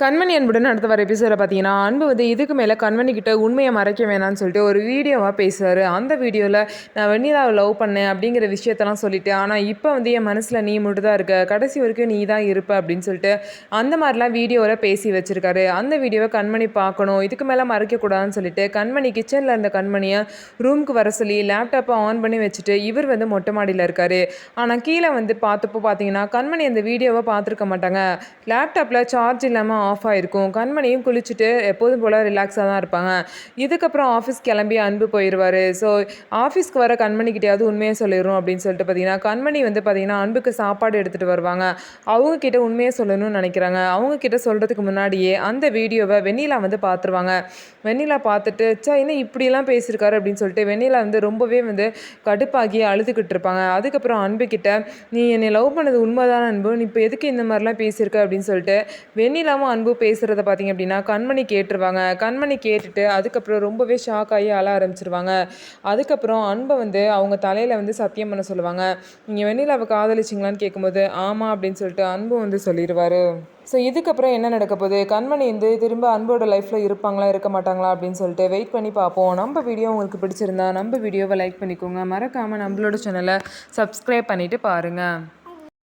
கண்மணி அன்புடன் அடுத்த வர எபிசோட பார்த்தீங்கன்னா, அன்பு வந்து இதுக்கு மேலே கண்மணி கிட்ட உண்மையை மறைக்க வேணாம்னு சொல்லிட்டு ஒரு வீடியோவாக பேசுவார். அந்த வீடியோவில் நான் வெண்ணிலாவை லவ் பண்ணேன் அப்படிங்கிற விஷயத்தெல்லாம் சொல்லிட்டு, ஆனால் இப்போ வந்து என் மனசில் நீ மட்டும் தான் இருக்க, கடைசி வரைக்கும் நீ தான் இருப்ப அப்படின்னு சொல்லிட்டு அந்த மாதிரிலாம் வீடியோவில் பேசி வச்சிருக்காரு. அந்த வீடியோவை கண்மணி பார்க்கணும், இதுக்கு மேலே மறைக்கக்கூடாதுன்னு சொல்லிட்டு கண்மணி கிச்சனில் இருந்த கண்மணியை ரூமுக்கு வர சொல்லி லேப்டாப்பை ஆன் பண்ணி வச்சுட்டு இவர் வந்து மொட்டை மாடியில் இருக்கார். ஆனால் கீழே வந்து பார்த்தப்போ பார்த்தீங்கன்னா கண்மணி அந்த வீடியோவை பார்த்துருக்க மாட்டாங்க. லேப்டாப்பில் சார்ஜ் இல்லாமல் ஆஃப் ஆகிருக்கும். கண்மணியும் குளிச்சுட்டு எப்போதும் போல் ரிலாக்ஸாக தான் இருப்பாங்க. இதுக்கப்புறம் ஆஃபீஸ் கிளம்பி அன்பு போயிடுவார். ஸோ ஆஃபீஸ்க்கு வர கண்மணிக்கிட்டையாவது உண்மையை சொல்லிடுறோம் அப்படின்னு சொல்லிட்டு பார்த்தீங்கன்னா கண்மணி வந்து பார்த்தீங்கன்னா அன்புக்கு சாப்பாடு எடுத்துகிட்டு வருவாங்க. அவங்கக்கிட்ட உண்மையை சொல்லணும்னு நினைக்கிறாங்க. அவங்கக்கிட்ட சொல்கிறதுக்கு முன்னாடியே அந்த வீடியோவை வெண்ணிலா வந்து பார்த்துருவாங்க. வெண்ணிலா பார்த்துட்டு என்ன இப்படிலாம் பேசியிருக்காரு அப்படின்னு சொல்லிட்டு வெண்ணிலா வந்து ரொம்பவே வந்து கடுப்பாகி அழுதுகிட்டு இருப்பாங்க. அதுக்கப்புறம் அன்புக்கிட்ட நீ என்னை லவ் பண்ணது உண்மைதான அன்பு, நீ இப்போ எதுக்கு இந்த மாதிரிலாம் பேசியிருக்க அப்படின்னு சொல்லிட்டு வெண்ணிலாவும் அன்பு பேசுகிறத பார்த்தீங்க அப்படின்னா கண்மணி கேட்டுருவாங்க. கண்மணி கேட்டுட்டு அதுக்கப்புறம் ரொம்பவே ஷாக் ஆகி அழ ஆரம்பிச்சிருவாங்க. அதுக்கப்புறம் அன்பை வந்து அவங்க தலையில் வந்து சத்தியம் பண்ண சொல்லுவாங்க. நீங்கள் வெண்ணிலாவை காதலிச்சிங்களான்னு கேட்கும்போது ஆமாம் அப்படின்னு சொல்லிட்டு அன்பு வந்து சொல்லிடுவார். ஸோ இதுக்கப்புறம் என்ன நடக்க போகுது, கண்மணி வந்து திரும்ப அன்போட லைஃப்பில் இருப்பாங்களா இருக்க மாட்டாங்களா அப்படின்னு சொல்லிட்டு வெயிட் பண்ணி பார்ப்போம். நம்ம வீடியோ உங்களுக்கு பிடிச்சிருந்தா நம்ம வீடியோவை லைக் பண்ணிக்கோங்க. மறக்காமல் நம்மளோட சேனலை சப்ஸ்கிரைப் பண்ணிவிட்டு பாருங்கள்.